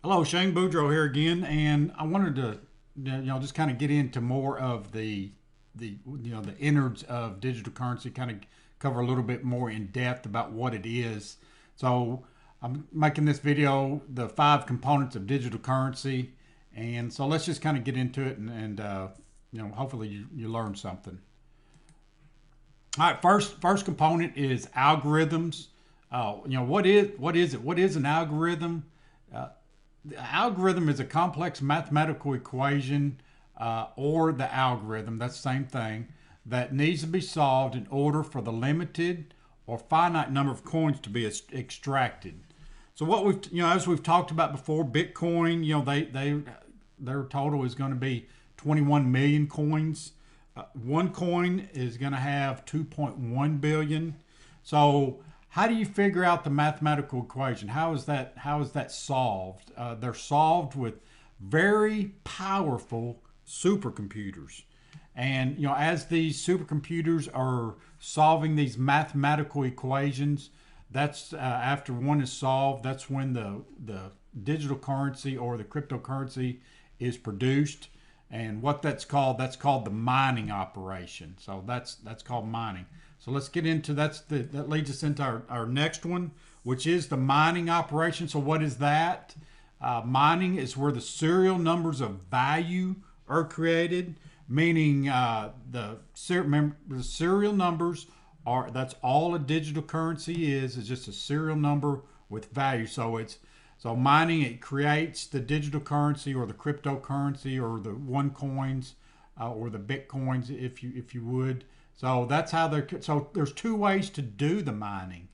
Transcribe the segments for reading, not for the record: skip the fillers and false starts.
Hello, Shane Boudreau here again, and I wanted to, just kind of get into more of the innards of digital currency, kind of cover a little bit more in depth about what it is. So I'm making this video, the five components of digital currency, and so let's just kind of get into it, and hopefully you learn something. All right, first component is algorithms. What is it? What is an algorithm? The algorithm is a complex mathematical equation, or the algorithm, that's the same thing, that needs to be solved in order for the limited or finite number of coins to be extracted. So what as we've talked about before, Bitcoin, their total is going to be 21 million coins. One coin is going to have 2.1 billion. So how do you figure out the mathematical equation? How is that solved? They're solved with very powerful supercomputers. And as these supercomputers are solving these mathematical equations, that's after one is solved, that's when the digital currency or the cryptocurrency is produced. And what that's called the mining operation. So that's called mining. So let's get into that leads us into our next one, which is the mining operation. So what is that? Mining is where the serial numbers of value are created, meaning the serial numbers are, that's all a digital currency is just a serial number with value. So mining, it creates the digital currency or the cryptocurrency or the one coins, or the bitcoins, if you would. So that's how they're. So there's two ways to do the mining.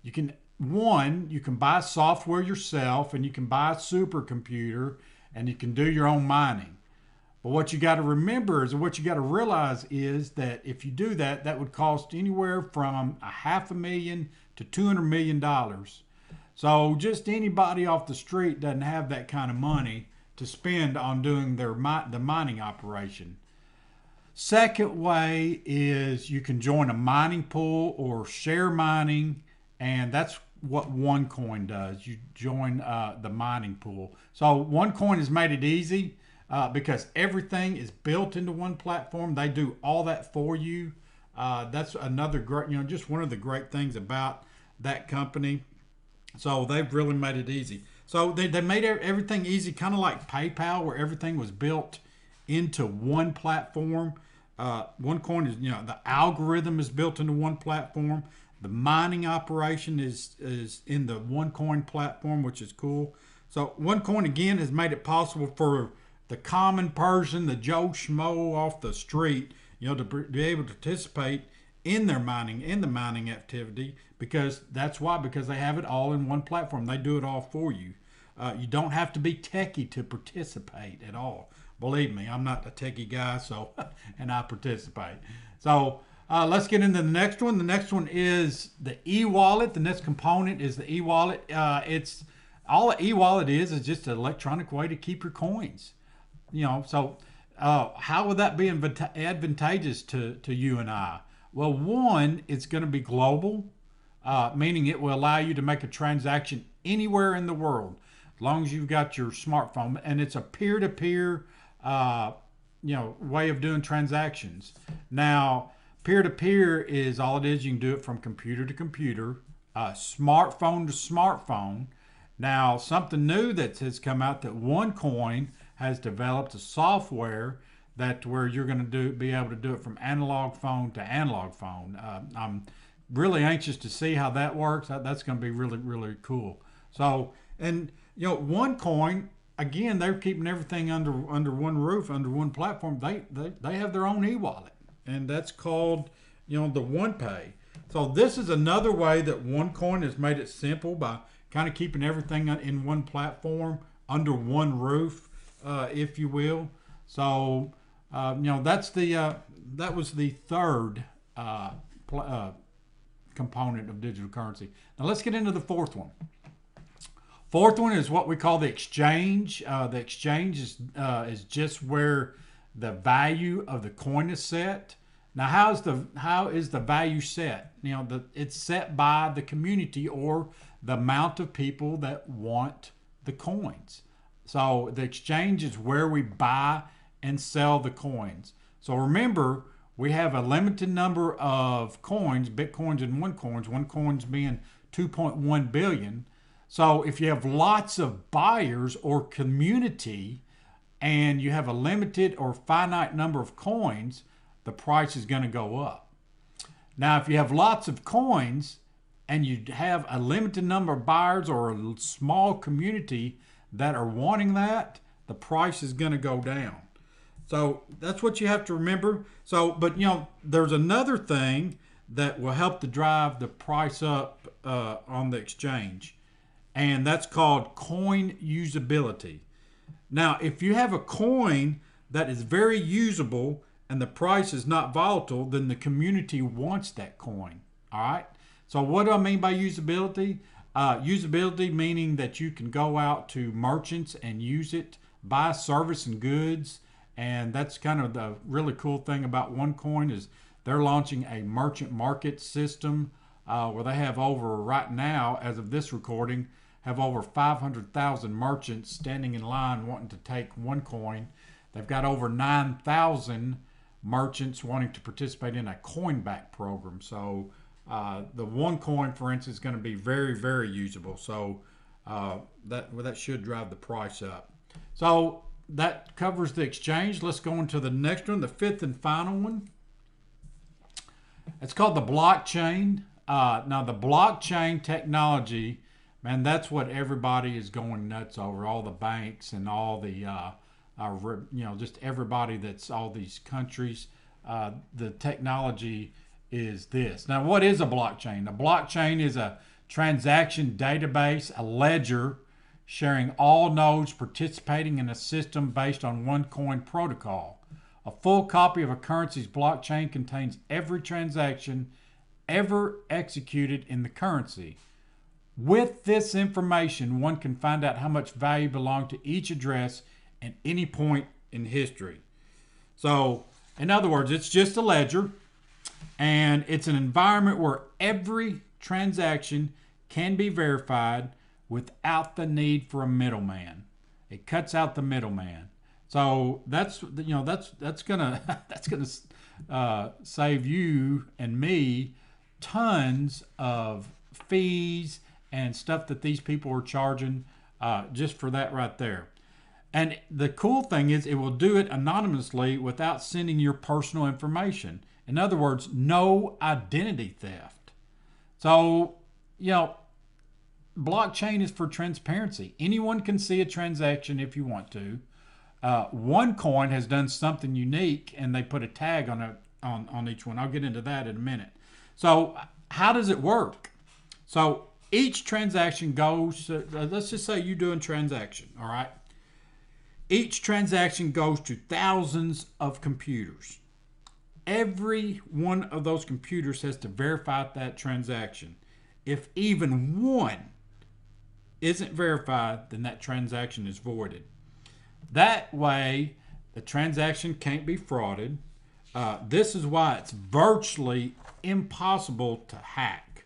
You can buy software yourself, and you can buy a supercomputer, and you can do your own mining. But what you got to remember is, what you got to realize is that if you do that, that would cost anywhere from a half a million to $200 million. So just anybody off the street doesn't have that kind of money to spend on doing the mining operation. Second way is you can join a mining pool or share mining, and that's what OneCoin does. You join the mining pool. So OneCoin has made it easy, because everything is built into one platform. They do all that for you. That's another great, just one of the great things about that company. So they've really made it easy. So they made everything easy, kind of like PayPal, where everything was built into one platform. OneCoin is, the algorithm is built into one platform. The mining operation is in the OneCoin platform, which is cool. So OneCoin again has made it possible for the common person, the Joe Schmo off the street, to be able to participate in the mining activity, because because they have it all in one platform. They do it all for you. You don't have to be techie to participate at all. Believe me, I'm not a techie guy, so and I participate. So let's get into the next one. The next one is the e-wallet. The next component is the e-wallet. It's all an e-wallet is just an electronic way to keep your coins. So how would that be advantageous to you and I? Well, one, it's going to be global, meaning it will allow you to make a transaction anywhere in the world, as long as you've got your smartphone, and it's a peer-to-peer, way of doing transactions. Now, peer-to-peer is all it is. You can do it from computer to computer, smartphone to smartphone. Now, something new that has come out, that OneCoin has developed a software that where you're going to be able to do it from analog phone to analog phone. I'm really anxious to see how that works. That's going to be really, really cool. So, and OneCoin, again, they're keeping everything under one roof, under one platform. They have their own e-wallet, and that's called the OnePay. So this is another way that OneCoin has made it simple by kind of keeping everything in one platform under one roof, if you will. So that was the third component of digital currency. Now let's get into the fourth one. Fourth one is what we call the exchange. The exchange is just where the value of the coin is set. Now, how is the value set? It's set by the community, or the amount of people that want the coins. So the exchange is where we buy and sell the coins. So remember, we have a limited number of coins, Bitcoins and one coins being 2.1 billion. So if you have lots of buyers or community and you have a limited or finite number of coins, the price is going to go up. Now, if you have lots of coins and you have a limited number of buyers or a small community that are wanting that, the price is going to go down. So that's what you have to remember. So, but there's another thing that will help to drive the price up on the exchange, and that's called coin usability. Now, if you have a coin that is very usable and the price is not volatile, then the community wants that coin. All right. So what do I mean by usability? Usability meaning that you can go out to merchants and use it, buy service and goods. And that's kind of the really cool thing about OneCoin is they're launching a merchant market system where they have over, right now, as of this recording, have over 500,000 merchants standing in line wanting to take OneCoin. They've got over 9,000 merchants wanting to participate in a coinback program. So the OneCoin, for instance, is going to be very, very usable. So that should drive the price up. So that covers the exchange. Let's go into the next one, the fifth and final one. It's called the blockchain. Now, the blockchain technology, man, that's what everybody is going nuts over. All the banks and all the, just everybody that's all these countries. The technology is this. Now, what is a blockchain? A blockchain is a transaction database, a ledger, sharing all nodes participating in a system based on OneCoin protocol. A full copy of a currency's blockchain contains every transaction ever executed in the currency. With this information, one can find out how much value belonged to each address at any point in history. So, in other words, it's just a ledger, and it's an environment where every transaction can be verified without the need for a middleman. It cuts out the middleman. So that's gonna save you and me tons of fees and stuff that these people are charging just for that right there. And the cool thing is it will do it anonymously without sending your personal information. In other words, no identity theft. So, blockchain is for transparency. Anyone can see a transaction if you want to. OneCoin has done something unique, and they put a tag on each one. I'll get into that in a minute. So how does it work? So each transaction goes, let's just say you're doing transaction, all right? Each transaction goes to thousands of computers. Every one of those computers has to verify that transaction. If even one isn't verified, then that transaction is voided. That way, the transaction can't be frauded. This is why it's virtually impossible to hack.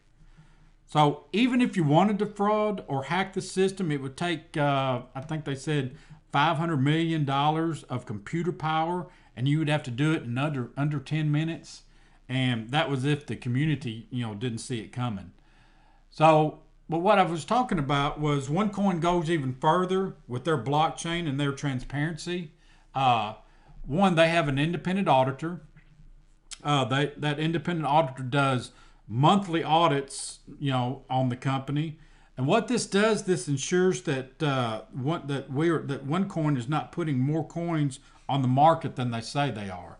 So even if you wanted to fraud or hack the system, it would take, I think they said, $500 million of computer power, and you would have to do it in under 10 minutes. And that was if the community, didn't see it coming. So, but what I was talking about was OneCoin goes even further with their blockchain and their transparency. One, they have an independent auditor. That independent auditor does monthly audits, on the company. And what this does, this ensures that OneCoin is not putting more coins on the market than they say they are.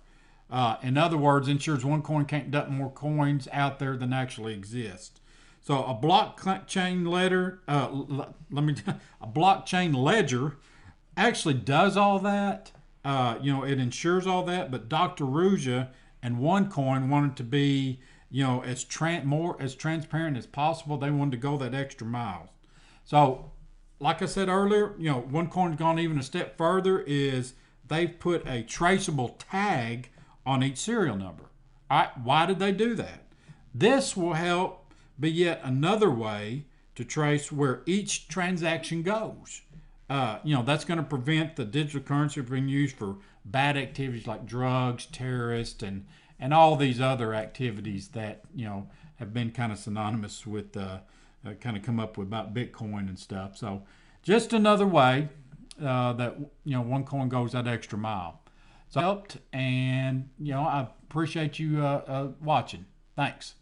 In other words, ensures OneCoin can't dump more coins out there than actually exist. So a blockchain ledger actually does all that. It ensures all that. But Dr. Ruja and OneCoin wanted to be, as transparent as possible. They wanted to go that extra mile. So, like I said earlier, OneCoin's gone even a step further. Is they've put a traceable tag on each serial number. All right, why did they do that? This will help be yet another way to trace where each transaction goes. That's going to prevent the digital currency from being used for bad activities like drugs, terrorists, and all these other activities that have been kind of synonymous with kind of come up with about Bitcoin and stuff. So just another way that OneCoin goes that extra mile. So helped, and I appreciate you watching. Thanks.